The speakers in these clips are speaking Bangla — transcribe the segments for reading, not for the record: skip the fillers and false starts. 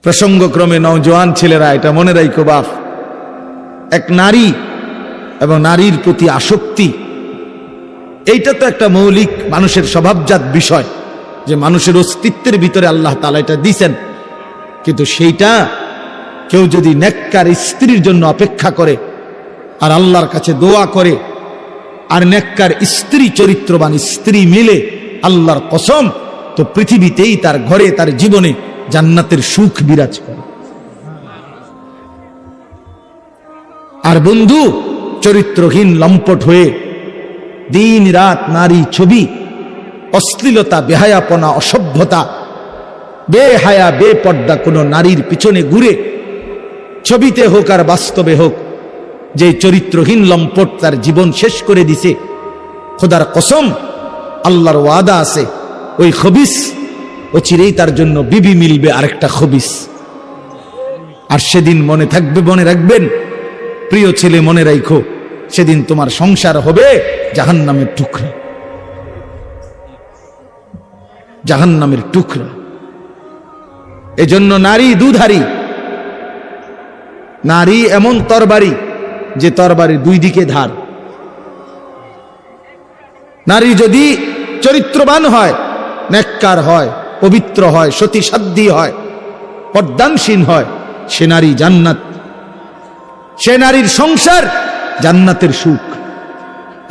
প্রসঙ্গক্রমে নওজোয়ান ছেলেরা এটা মনে রাখো বাপ, এক নারী এবং নারীর প্রতি আসক্তি, এইটা তো একটা মৌলিক মানুষের স্বভাবজাত বিষয়, যে মানুষের অস্তিত্বের ভিতরে আল্লাহ তাআলা এটা দিয়েছেন। কিন্তু সেইটা কেউ যদি নেককার স্ত্রীর জন্য অপেক্ষা করে আর আল্লাহর কাছে দোয়া করে, আর নেককার স্ত্রী, চরিত্রবান স্ত্রী মিলে, আল্লাহর কসম, তো পৃথিবীতেই তার ঘরে, তার জীবনে জান্নাতের সুখ বিরাজ করে। আর বন্ধু, চরিত্রহীন লম্পট হয়ে দিন রাত নারী ছবি, অশ্লীলতা, বেহায়াপনা, অসভ্যতা, বেহায়া বেপর্দা কোনো নারীর পিছনে ঘুরে, ছবিতে হোক আর বাস্তবে হোক, যে চরিত্রহীন লম্পট তার জীবন শেষ করে দিছে, খোদার কসম, আল্লাহর ওয়াদা আছে, ওই খবিস চিরেই তার জন্য বিবি মিলবে আরেকটা খবিস। আর সেদিন মনে থাকবে, মনে রাখবেন প্রিয় ছেলে, মনে রাখো, সেদিন তোমার সংসার হবে জাহান্নামের টুকরা, জাহান্নামের টুকরা। এজন্য নারী দুধারী, নারী এমন তরবারি যে তরবারির দুই দিকে ধার। নারী যদি চরিত্রবান হয়, নেককার হয়, পবিত্র হয়, সতী সাধ্বী হয়, পর্দানসীন হয়, সে নারী জান্নাত, সে নারীর সংসার জান্নাতের সুখ।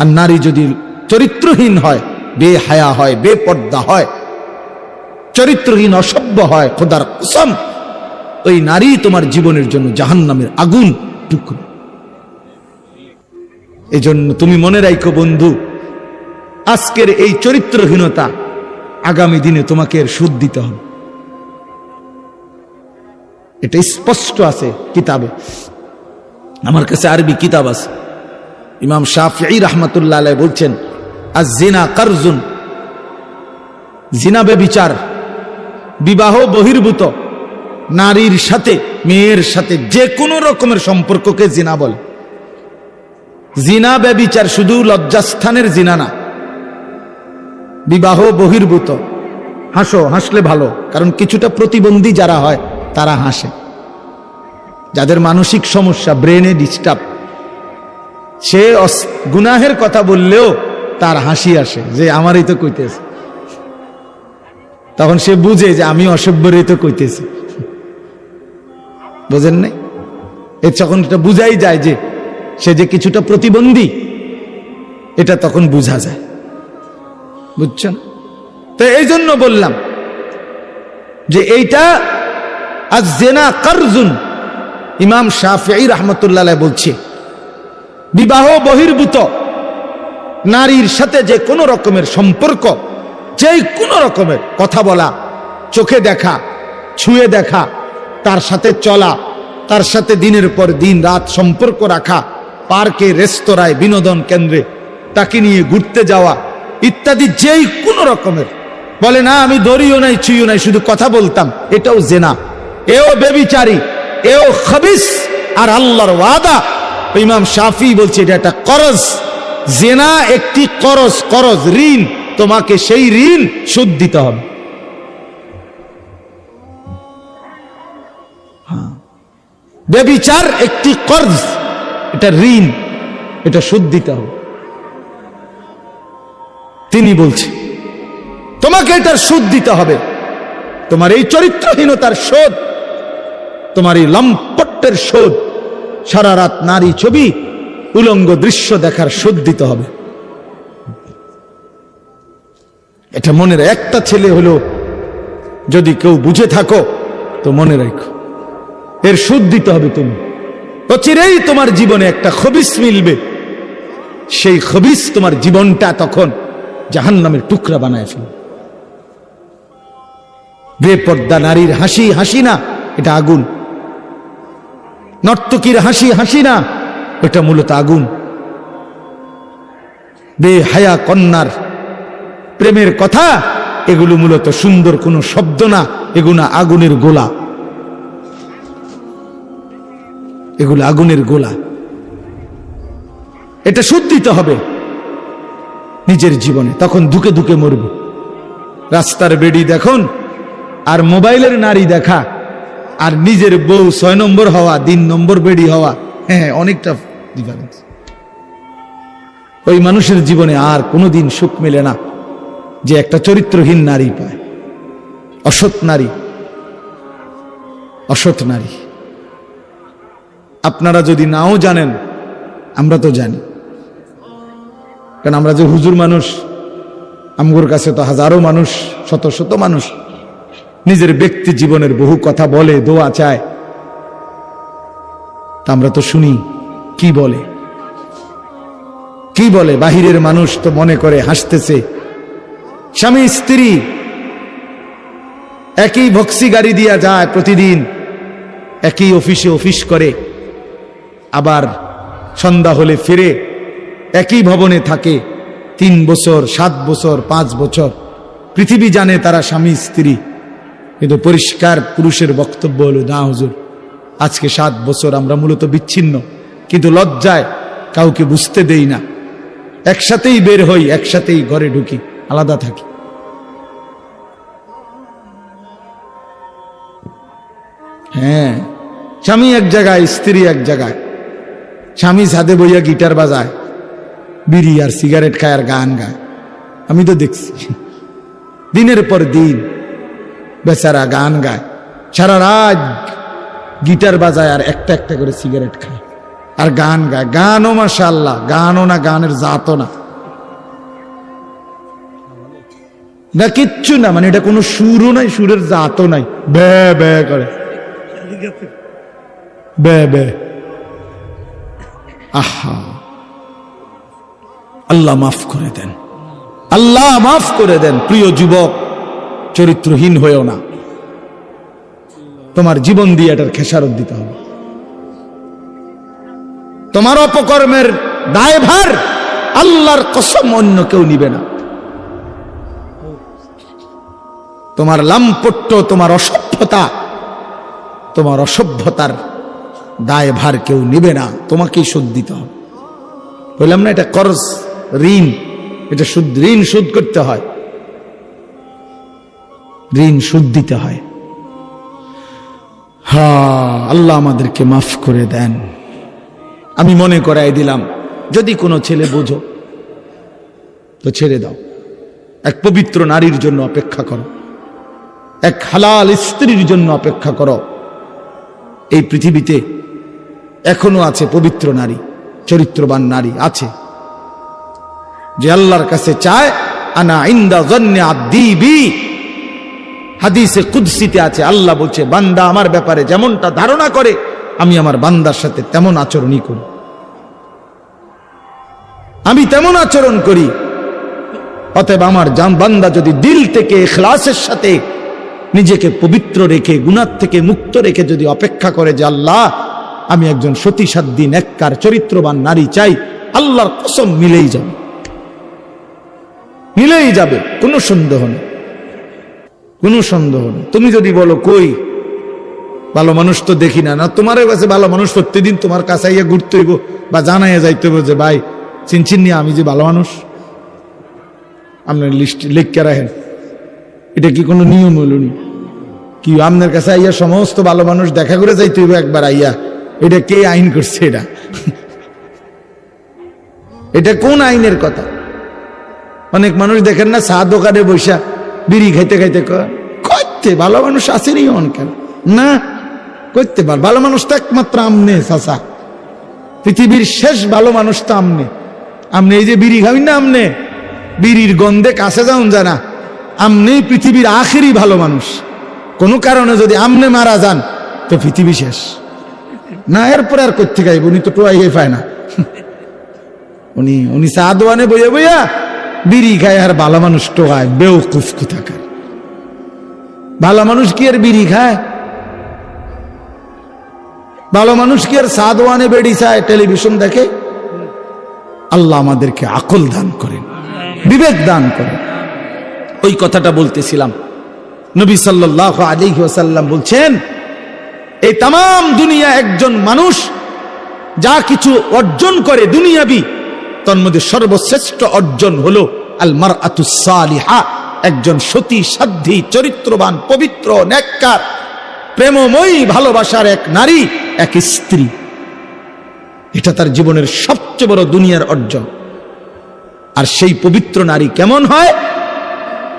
আর নারী যদি চরিত্রহীন হয়, বেহায়া হয়, বেপর্দা হয়, চরিত্রহীন অসভ্য হয়, খোদার কসম, ওই নারী তোমার জীবনের জন্য জাহান্নামের আগুন টুকরো। এই জন্য তুমি মনে রাখো বন্ধু, আজকের এই চরিত্রহীনতা আগামী দিনে তোমাকে এর সুদ দিতে হবে। এটা স্পষ্ট আছে কিতাবে, আমার কাছে আরবি কিতাব আছে। ইমাম শাফিঈ রাহমাতুল্লাহ আলাইহি বলছেন, আয-জিনা কারজুন, জিনা ব্যভিচার, বিবাহ বহির্ভূত নারীর সাথে, মেয়ের সাথে যে কোনো রকমের সম্পর্ককে জিনা বলে। জিনা ব্যভিচার শুধু লজ্জাস্থানের জিনা না, বিবাহ বহির্ভূত। হাসো, হাসলে ভালো, কারণ কিছুটা প্রতিবন্ধী যারা হয় তারা হাসে, যাদের মানসিক সমস্যা, ব্রেনে ডিস্টার্ব, সে গুনাহের কথা বললেও তার হাসি আসে, যে আমারই তো কইতেছে, তখন সে বুঝে যে আমি অসভ্যরই তো কইতেছি। বুঝেন নাই? এর যখন এটা বুঝাই যায় যে সে যে কিছুটা প্রতিবন্ধী, এটা তখন বুঝা যায়। বুঝছেন? তো এই জন্য বললাম যে এইটা আয-জিনা কারজুন। ইমাম শাফিঈ রাহমাতুল্লাহ আলাইহি বলছে, বিবাহ বহির্ভূত নারীর সাথে যে কোনো রকমের সম্পর্ক, যে কোনো রকমের কথা বলা, চোখে দেখা, ছুঁয়ে দেখা, তার সাথে চলা, তার সাথে দিনের পর দিন রাত সম্পর্ক রাখা, পার্কে, রেস্তোরাঁয়, বিনোদন কেন্দ্রে তাকে নিয়ে ঘুরতে যাওয়া ইত্যাদি, যেই কোনো রকমের, বলে না আমি দড়িও নাই, ছুঁইও নাই, শুধু কথা বলতাম, এটাও জেনা, এও বেবিচারী, এও খবিস। আর আল্লাহর ওয়াদা, ইমাম শাফিঈ বলছে এটা একটা করজ, জেনা একটি করজ, করজ ঋণ, তোমাকে সেই ঋণ সুদ দিতে হবে। বেবিচার একটি কর্জ, এটা ঋণ, এটা সুদ দিতে হবে। তিনি বলছে তোমাকে এটার সুদ দিতে হবে, তোমার এই চরিত্রহীনতার শোধ, তোমার এই লম্পটের শোধ, সারা রাত নারী ছবি, উলঙ্গ দৃশ্য দেখার শোধ দিতে হবে। এটা মনের একটা ছেলে হলো যদি কেউ বুঝে থাকো তো মনে রাখো, এর সুদ দিতে হবে। তুমি অচিরেই তোমার জীবনে একটা খবিস মিলবে, সেই খবিস তোমার জীবনটা তখন জাহান্নামের টুকরা বানায় ফেলবে। বেপর্দা নারীর হাসি, হাসি না, এটা আগুন। নর্তকীর হাসি, হাসি না, এটা মূলত আগুন। বেহায়া কন্যার প্রেমের কথা, এগুলো মূলত সুন্দর কোনো শব্দ না, এগুলো আগুনের গোলা, এগুলো আগুনের গোলা। এটা সুদ দিতে হবে নিজের জীবনে, তখন ধুকে ধুকে মরবে। রাস্তার বেড়ি দেখুন আর মোবাইলের নারী দেখা, আর নিজের বউ 6 নম্বর হওয়া, 3 নম্বর বেডি হওয়া, হ্যাঁ অনেকটা ডিফারেন্স। ওই মানুষের জীবনে আর কোনোদিন সুখ মেলে না যে একটা চরিত্রহীন নারী পায়, অসৎ নারী, অসৎ নারী। আপনারা যদি নাও জানেন, আমরা তো জানি, কারণ আমরা যে হুজুর মানুষ, আমগোর কাছে তো হাজারো মানুষ, শত শত মানুষ নিজের ব্যক্তি জীবনের বহু কথা বলে, দোয়া চায়, তা আমরা তো শুনি কি বলে, কি বলে। বাহিরের মানুষ তো মনে করে হাসতেছে, স্বামী স্ত্রী একই ভক্সি গাড়ি দিয়া যায় প্রতিদিন, একই অফিসে অফিস করে, আবার সন্ধ্যা হলে ফিরে, একই ভবনে থাকে 3 বছর, 7 বছর, 5 বছর। পৃথিবী জানে তারা স্বামী স্ত্রী, কিন্তু পরিষ্কার পুরুষের বক্তব্য হলো, না হুজুর, আজকে 7 বছর আমরা মূলত বিচ্ছিন্ন, কিন্তু লজ্জায় কাউকে বুঝতে দেই না, একসাথেই বের হই, একসাথেই ঘরে ঢুকি, আলাদা থাকি। হ্যাঁ, স্বামী এক জায়গায়, স্ত্রী এক জায়গায়। স্বামী ছাদে বইয়া গিটার বাজায়, বিড়ি আর সিগারেট খায় আর গান গায়। আমি তো দেখছি দিনের পর দিন বেচারা গান গায়, সারা রাত গিটার বাজায় আর একটা একটা করে সিগারেট খায় আর গান গায়। গানও মাশাআল্লাহ, গানও না, গানের জাতও না, না কিচ্ছু না, মানে এটা কোনো সুরও নাই, সুরের জাতও নাই, বে বে করে, বে বে। আহা, আল্লাহ মাফ করে দেন, আল্লাহ মাফ করে দেন। প্রিয় যুবক, চরিত্রহীন হয়েও না, তোমার জীবন দিয়ে এটার খেসারত দিতে হবে। তোমার অপকর্মের দায়ভার আল্লাহর কসম অন্য কেউ নিবে না। তোমার লাম্পট্য, তোমার অসভ্যতা, তোমার অসভ্যতার দায়ভার কেউ নিবে না, তোমাকেই শোধ দিতে হবে। বললাম না, এটা কর্জ, ঋণ, এটা সুদ, ঋণ শোধ করতে হয়, ঋণ শোধ দিতে হয়। হ্যাঁ, আল্লাহ আমাদেরকে মাফ করে দেন। আমি মনে করাই দিলাম, যদি কোনো ছেলে বোঝো তো ছেড়ে দাও, এক পবিত্র নারীর জন্য অপেক্ষা করো, এক হালাল স্ত্রীর জন্য অপেক্ষা করো। এই পৃথিবীতে এখনো আছে পবিত্র নারী, চরিত্রবান নারী আছে, যে আল্লাহর কাছে চায়, আনা ইনদা যন্নি আব্দি বি। হাদিসে কুদসিতে আছে, আল্লাহ বলছে, বান্দা আমার ব্যাপারে যেমনটা ধারণা করে, আমি আমার বান্দার সাথে তেমন আচরণই করি, আমি তেমন আচরণ করি। অতএব আমার বান্দা যদি দিল থেকে ইখলাসের সাথে নিজেকে পবিত্র রেখে, গুনাহ থেকে মুক্ত রেখে যদি অপেক্ষা করে যে আল্লাহ, আমি একজন সতীসাধ্যী নেককার চরিত্রবান নারী চাই, আল্লাহর কসম মিলেই যাবে, মিলেই যাবে, কোনো সন্দেহ নেই, কোনো সন্দেহ নেই। তুমি যদি বলো কই ভালো মানুষ তো দেখি না, না তোমার কাছে ভালো মানুষ প্রত্যেকদিন তোমার কাছে আইয়া ঘুরতে হইব বা জানাইয়া যাইতে হইব যে ভাই চিনচিন নিয়ে আমি যে ভালো মানুষ, আপনার লিস্ট লিখকে রাখেন। এটা কি কোনো নিয়ম হইল নি? কি আপনার কাছে আইয়া সমস্ত ভালো মানুষ দেখা করে যাইতে হইব একবার আইয়া? এটা কে আইন করছে? এটা এটা কোন আইনের কথা? অনেক মানুষ দেখেন না, চা দোকানে বৈশা বিড়ি খাইতে খাইতে করতে ভালো মানুষ আসেনি অনকেন না করতে পার। ভালো মানুষ তো একমাত্র আমনে চাচা, পৃথিবীর শেষ ভালো মানুষ তো আমনে। আমনে এই যে বিড়ি খাবি না, আমনে বিড়ির গন্ধে কাছে যাউন জানা, আমনেই পৃথিবীর আখেরি ভালো মানুষ। কোনো কারণে যদি আমনে মারা যান তো পৃথিবী শেষ না, এরপরে আর করতে গাইব। উনি তো টোয়াই পায় না, উনি চা দোয়ানে বইয়া বইয়া বিড়ি খায় আর ভালো মানুষ টোকায়। বেউকুফ কোথাকার! ভালো মানুষ কি আর বিড়ি খায়? ভালো মানুষ কি আর চা দোয়ানে বেড়ি চায়, টেলিভিশন দেখে? আল্লাহ আমাদেরকে আকল দান করেন, বিবেক দান করেন। ওই কথাটা বলতেছিলাম, নবী সাল্লাল্লাহু আলাইহি ওয়াসাল্লাম বলছেন, এই তাম দুনিয়া একজন মানুষ যা কিছু অর্জন করে দুনিয়াবি, তার মধ্যে সর্বশ্রেষ্ঠ অর্জন হলো আল মারআতুস সালিহা, একজন সতী সাধ্বী চরিত্রবান পবিত্র নেককার প্রেমময়ী ভালোবাসার এক নারী, এক স্ত্রী। এটা তার জীবনের সবচেয়ে বড় দুনিয়ার অর্জন। আর সেই পবিত্র নারী কেমন হয়,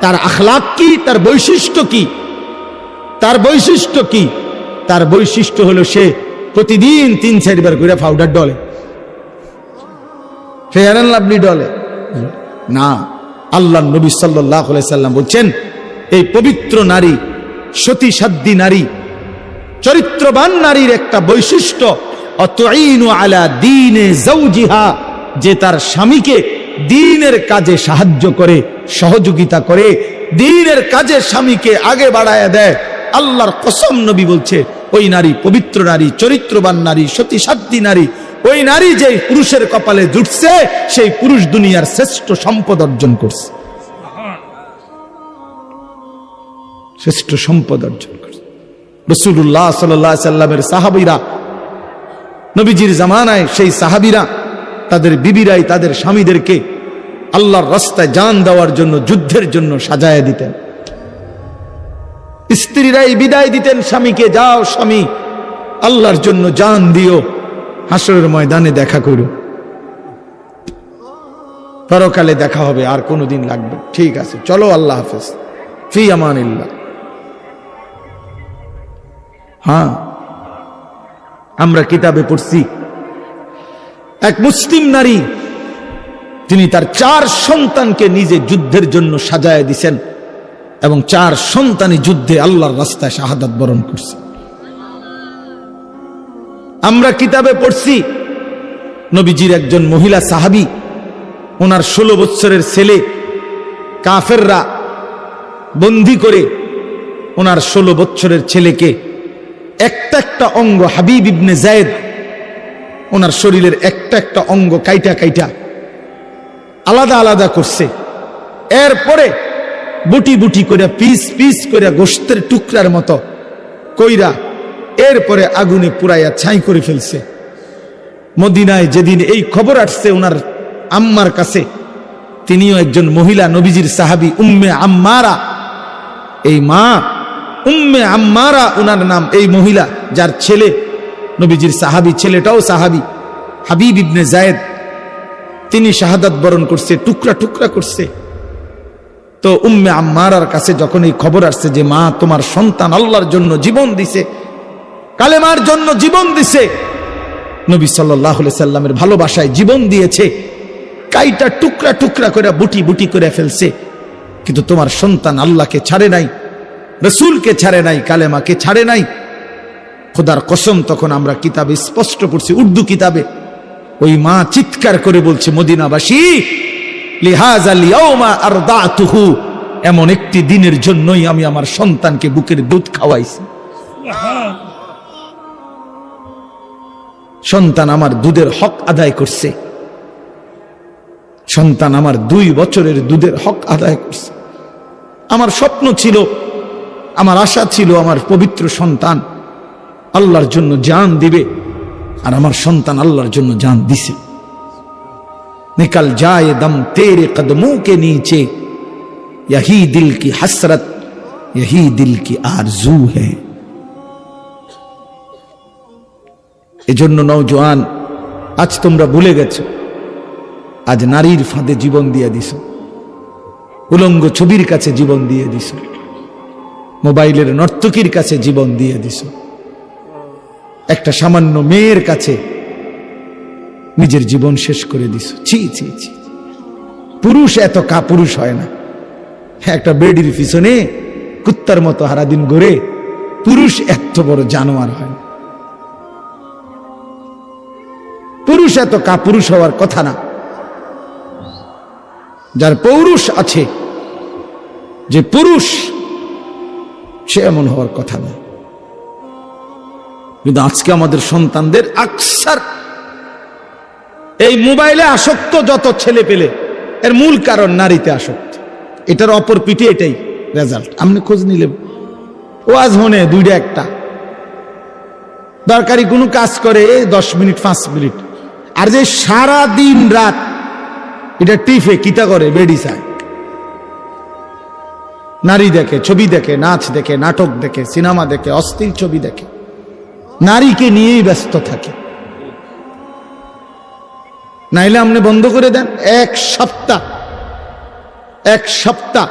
তার আখলাক কি, তার বৈশিষ্ট্য কি? তার বৈশিষ্ট্য কি? তার বৈশিষ্ট্য হলো সে প্রতিদিন 3-4 বার করে powder Dole, fair and lovely ডলে না। আল্লাহ নবী সাল্লাল্লাহু আলাইহি সাল্লাম বলছেন, এই পবিত্র নারী, সতী সাধ্বী নারী, চরিত্রবান নারীর একটা বৈশিষ্ট্য, অতুইনু আলা দীনে যাওজিহা, যে তার স্বামীকে দ্বীনের কাজে সাহায্য করে, সহযোগিতা করে, দ্বীনের কাজে স্বামীকে আগে বাড়ায় দেয়। আল্লাহর কসম, নবী বলছে, ওই নারী পবিত্র নারী, চরিত্রবান নারী, সতী সাধ্বী নারী, ওই নারী যে পুরুষের কপালে জুটছে, সেই পুরুষ দুনিয়ার শ্রেষ্ঠ সম্পদ অর্জন করছে, শ্রেষ্ঠ সম্পদ অর্জন করছে। রাসূলুল্লাহ সাল্লাল্লাহু আলাইহি সাল্লামের সাহাবীরা, নবীজির জামানায় সেই সাহাবীরা তাদের বিবিরাই তাদের স্বামীদেরকে আল্লাহর রাস্তায় জান দেওয়ার জন্য, যুদ্ধের জন্য সাজায় দিতেন। স্ত্রীরাই বিদায় দিতেন স্বামীকে, যাও স্বামী, আল্লাহর জন্য জান দিও, হাসরের ময়দানে দেখা করো, পরকালে দেখা হবে, আর কোনদিন লাগবে, ঠিক আছে, চলো, আল্লাহ হাফেজ, ফি আমানিল্লাহ। হ্যাঁ, আমরা কিতাবে পড়ছি এক মুসলিম নারী, তিনি তার 4 সন্তানকে নিজে যুদ্ধের জন্য সাজায় দিছেন, এবং 4 সন্তানই যুদ্ধে আল্লাহর রাস্তায় শাহাদাত বরণ করছে। আমরা কিতাবে পড়ছি নবীজির একজন মহিলা সাহাবী, ওনার 16 বছরের ছেলে কাফেররা বন্দী করে ওনার 16 বছরের ছেলেকে একটা একটা অঙ্গ, হাবিব ইবনে যায়েদ, ওনার শরীরের একটা একটা অঙ্গ কাইটা কাইটা আলাদা আলাদা করছে। এরপরে বুটি বুটি করে, পিস পিস করে, গোশতের টুকরার মতো কইরা এরপরে আগুনে পুরাইয়া ছাই করে ফেলছে। মদিনায় যেদিন এই খবর আসছে ওনার আম্মার কাছে, তিনিও একজন মহিলা, নবীজির সাহাবী, উম্মে আম্মারা, এই মা উম্মে আম্মারা ওনার নাম, এই মহিলা যার ছেলে নবীজির সাহাবী, ছেলেটাও সাহাবী, হাবিব ইবনে যায়েদ, তিনি শাহাদাত বরণ করছে, টুকরা টুকরা করছে। তো উম্মে আম্মারার কাছে যখন এই খবর আসছে যে মা, তোমার সন্তান আল্লাহর জন্য জীবন দিছে, কালেমার জন্য জীবন দিছে, নবী সাল্লাল্লাহু আলাইহি সাল্লামের ভালোবাসায় জীবন দিয়েছে, কাইটা টুকরা টুকরা করে বুটি বুটি করে ফেলছে, কিন্তু তোমার সন্তান আল্লাহকে ছাড়ে নাই, রাসূলকে ছাড়ে নাই, কালেমাকে ছাড়ে নাই। খোদার কসম, তখন আমরা কিতাবে স্পষ্ট পড়ছি, উর্দু কিতাবে, ওই মা চিৎকার করে বলছে, মদিনাবাসী, লিহাযাল ইয়াউমা আরদাতুহু, এমন একটি দিনের জন্যই আমি আমার সন্তানকে বুকের দুধ খাওয়াইছি। সন্তান আমার দুধের হক আদায় করছে, সন্তান আমার 2 বছরের দুধের হক আদায় করছে। আমার স্বপ্ন ছিল, আমার আশা ছিল, আমার পবিত্র সন্তান আল্লাহর জন্য জান দিবে, আর আমার সন্তান আল্লাহর জন্য জান দিছে। নিকল যায় দম তেরে কদমোं के नीचे, यही दिल की हसरत, यही दिल की आरजू है। এজন্য নওজোয়ান, আজ তোমরা ভুলে গেছো, আজ নারীর ফাঁদে জীবন দিয়ে দিছো, উলঙ্গ ছবির কাছে জীবন দিয়ে দিছো, মোবাইলের নর্তকীর কাছে জীবন দিয়ে দিছো, একটা সামান্য মেয়ের কাছে নিজের জীবন শেষ করে দিছো। ছি ছি ছি, পুরুষ এত কাপুরুষ হয় না। একটা বেডির পিছনে কুত্তার মতো সারাদিন ঘুরে, পুরুষ এত বড় জানোয়ার হয় না। পুরুষ এত কাপুরুষ হওয়ার কথা না। যার পৌরুষ আছে, যে পুরুষ, সে এমন হওয়ার কথা না। কিন্তু আজকে আমাদের সন্তানদের আকসার এই মোবাইলে আসক্ত, যত ছেলে পেলে, এর মূল কারণ নারীতে আসক্ত। এটার অপর পিঠে এটাই রেজাল্ট। আপনি খোঁজ নিলে ওয়াজ হনে 2টা 1টা দরকারি কোনো কাজ করে 10 মিনিট 5 মিনিট, আর যে সারা দিন রাত এটা টিফে কিতা করে, বেডি চায়। নারী দেখে, ছবি দেখে, নাচ দেখে, নাটক দেখে, সিনেমা দেখে, অশ্লীল ছবি দেখে, নারীকে নিয়েই ব্যস্ত থাকে। নাইলে আপনি বন্ধ করে দেন, এক সপ্তাহ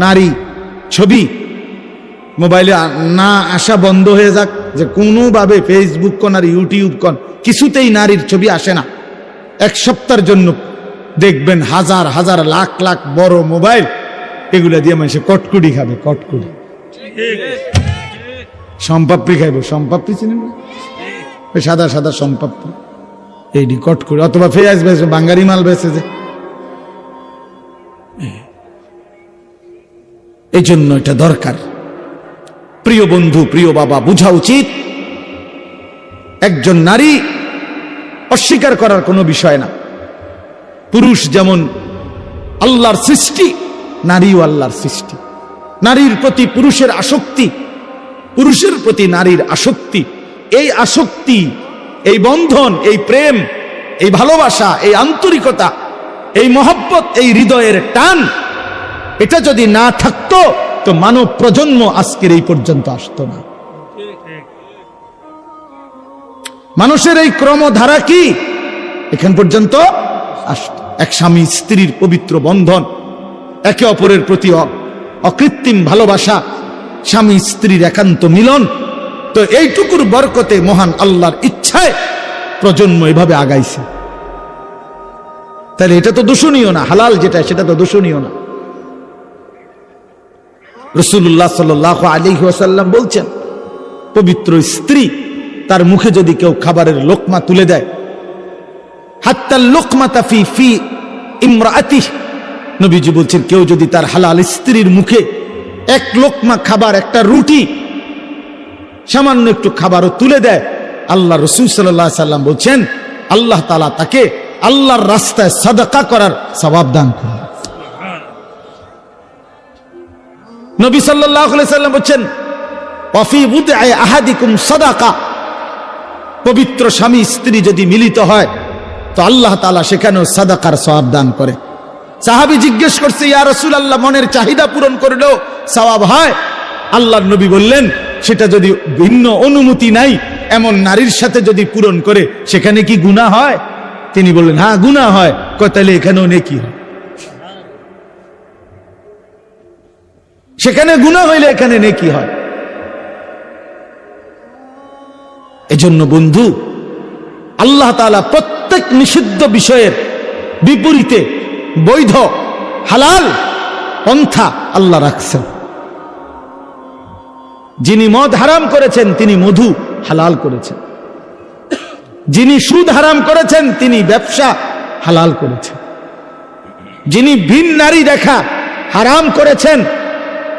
নারী ছবি মোবাইলে না আসা বন্ধ হয়ে যাক, যে কোনোভাবে ফেসবুক কোন আর ইউটিউব কোন কিছুতেই নারীর ছবি আসে না। এক সপ্তাহের জন্য দেখবেন হাজার হাজার লাখ লাখ বড় মোবাইল, এগুলা দিয়ে মানুষ কটকুড়ি খাবে, কটকুড়ি সম্পাপ্পি খাইব, সম্পাপ্পি চিনেন না? সাদা সাদা সম্পাপ্পি, এইটি কটকুড়ি, অথবা পেঁয়াজ বেছে, বাঙ্গারি মাল বেছে। যে এই জন্য এটা দরকার। প্রিয় বন্ধু, প্রিয় বাবা, বোঝা উচিত একজন নারী অস্বীকার করার কোনো বিষয় না। পুরুষ যেমন আল্লাহর সৃষ্টি, নারীও আল্লাহর সৃষ্টি। নারীর প্রতি পুরুষের আসক্তি, পুরুষের প্রতি নারীর আসক্তি, এই আসক্তি, এই বন্ধন, এই প্রেম, এই ভালোবাসা, এই আন্তরিকতা, এই মহব্বত, এই হৃদয়ের টান, এটা যদি না থাকতো তো মানব প্রজন্ম আজকের এই পর্যন্ত আসতো না। মানুষের এই ক্রমধারা কি এখান পর্যন্ত আসতো? এক স্বামী স্ত্রীর পবিত্র বন্ধন, একে অপরের প্রতি অকৃত্রিম ভালোবাসা, স্বামী স্ত্রীর একান্ত মিলন। তো এইটুকুর বরকতে মহান আল্লাহর ইচ্ছায় প্রজন্ম এভাবে আগাইছে। তাহলে এটা তো দূষণীয় না, হালাল যেটা সেটা তো দূষণীয় না। রাসূলুল্লাহ সাল্লাল্লাহু আলাইহি ওয়াসাল্লাম বলছেন, পবিত্র স্ত্রী তার মুখে যদি কেউ খাবারের লোকমা তুলে দেয়, হাত্তা লোকমাতা ফি ইমরাতিহ, নবীজি বলছেন কেউ যদি তার হালাল স্ত্রীর মুখে এক লোকমা খাবার, একটা রুটি, সামান্য একটু খাবারও তুলে দেয়, আল্লাহ রাসূল সাল্লাল্লাহু আলাইহি ওয়াসাল্লাম বলছেন আল্লাহ তাআলা তাকে আল্লাহর রাস্তায় সাদাকা করার সওয়াব দান করেন। নবী সাল্লাল্লাহু আলাইহি ওয়াসাল্লাম বলছেন ওয়াফি বুদআ আহাদিকুম সাদাকা, পবিত্র স্বামী স্ত্রী যদি মিলিত হয় তো আল্লাহ তাআলা সেখানেও সাদাকার সওয়াব দান করে। সাহাবী জিজ্ঞেস করছে, ইয়া রাসূলুল্লাহ, মনের চাহিদা পূরণ করলেও সওয়াব হয়? আল্লাহর নবী বললেন, সেটা যদি ভিন্ন অনুমতি নাই এমন নারীর সাথে যদি পূরণ করে সেখানে কি গুনাহ হয়? তিনি বললেন, হ্যাঁ গুনাহ হয়। কয় তাহলে এখানেও নেকি হয়? সেখানে গুনাহ হইলে এখানে নেকি হয়। এজন্য বন্ধু, আল্লাহ তাআলা প্রত্যেক নিষিদ্ধ বিষয়ের বিপরীতে বৈধ হালাল পন্থা আল্লাহ রাখছেন। যিনি মদ হারাম করেছেন তিনি মধু হালাল করেছেন, যিনি সুদ হারাম করেছেন তিনি ব্যবসা হালাল করেছেন, যিনি ভিন নারী দেখা হারাম করেছেন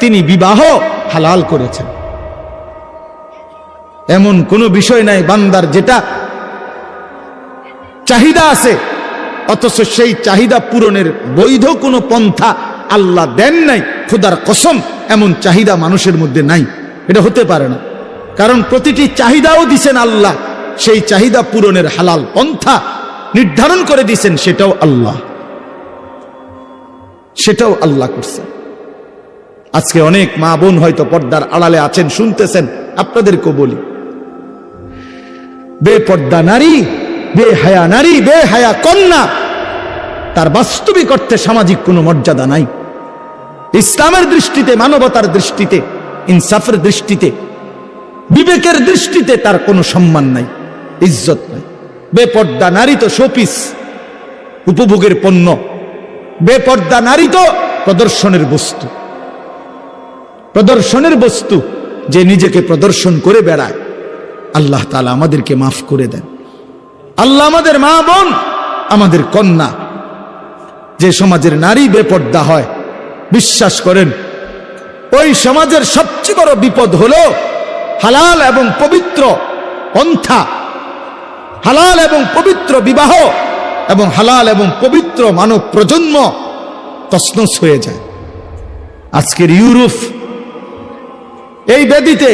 তিনি বিবাহ হালাল করেছেন। এমন কোনো বিষয় নাই বান্দার যেটা চাহিদা আছে অথচ সেই চাহিদা পূরণের বৈধ কোনো পন্থা আল্লাহ দেন নাই। খোদার কসম, এমন চাহিদা মানুষের মধ্যে নাই, এটা হতে পারে না। কারণ প্রতিটি চাহিদাও দিছেন আল্লাহ, সেই চাহিদা পূরণের হালাল পন্থা নির্ধারণ করে দিছেন, সেটাও আল্লাহ করছেন। আজকে অনেক মা বোন হয়তো পর্দার আড়ালে আছেন, শুনতেছেন, আপনাদেরকেও বলি, বেপর্দা নারী, বেহায়া নারী, বেহায়া কন্যা, তার বাস্তবিক অর্থে সামাজিক কোনো মর্যাদা নাই। ইসলামের দৃষ্টিতে, মানবতার দৃষ্টিতে, ইনসাফের দৃষ্টিতে, বিবেকের দৃষ্টিতে তার কোনো সম্মান নাই, ইজ্জত নাই। বেপর্দা নারী তো শোপিস, উপভোগের পণ্য। বেপর্দা নারী তো প্রদর্শনের বস্তু, প্রদর্শনের বস্তু, যে নিজেকে প্রদর্শন করে বেড়ায়। আল্লাহ তাআলা আমাদেরকে মাফ করে দেন। আল্লাহ আমাদের মা বোন, আমাদের কন্যা, যে সমাজের নারী বেপর্দা হয়, বিশ্বাস করেন ওই সমাজের সবচেয়ে বড় বিপদ হলো হালাল এবং পবিত্র পন্থা, হালাল এবং পবিত্র বিবাহ এবং হালাল এবং পবিত্র মানব প্রজন্ম তছনছ হয়ে যায়। আজকের ইউরোপ এই ব্যাধিতে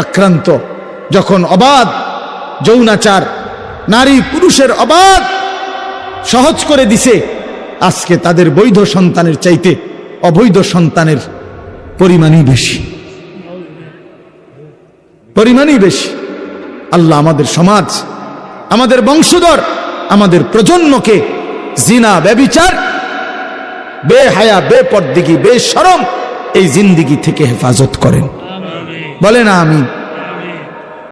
আক্রান্ত, যখন অবাধ যৌনাচার, নারী পুরুষের অবাধ সহজ করে দিছে, আজকে তাদের বৈধ সন্তানের চাইতে অবৈধ সন্তানের পরিমাণই বেশি, পরিমাণই বেশি। আল্লাহ আমাদের সমাজ, আমাদের বংশধর, আমাদের প্রজন্মকে জিনা, ব্যভিচার, বেহায়া, বেপরদিগি, বেশরম এই জিন্দিগি থেকে হেফাজত করেন। বলেন আমিন।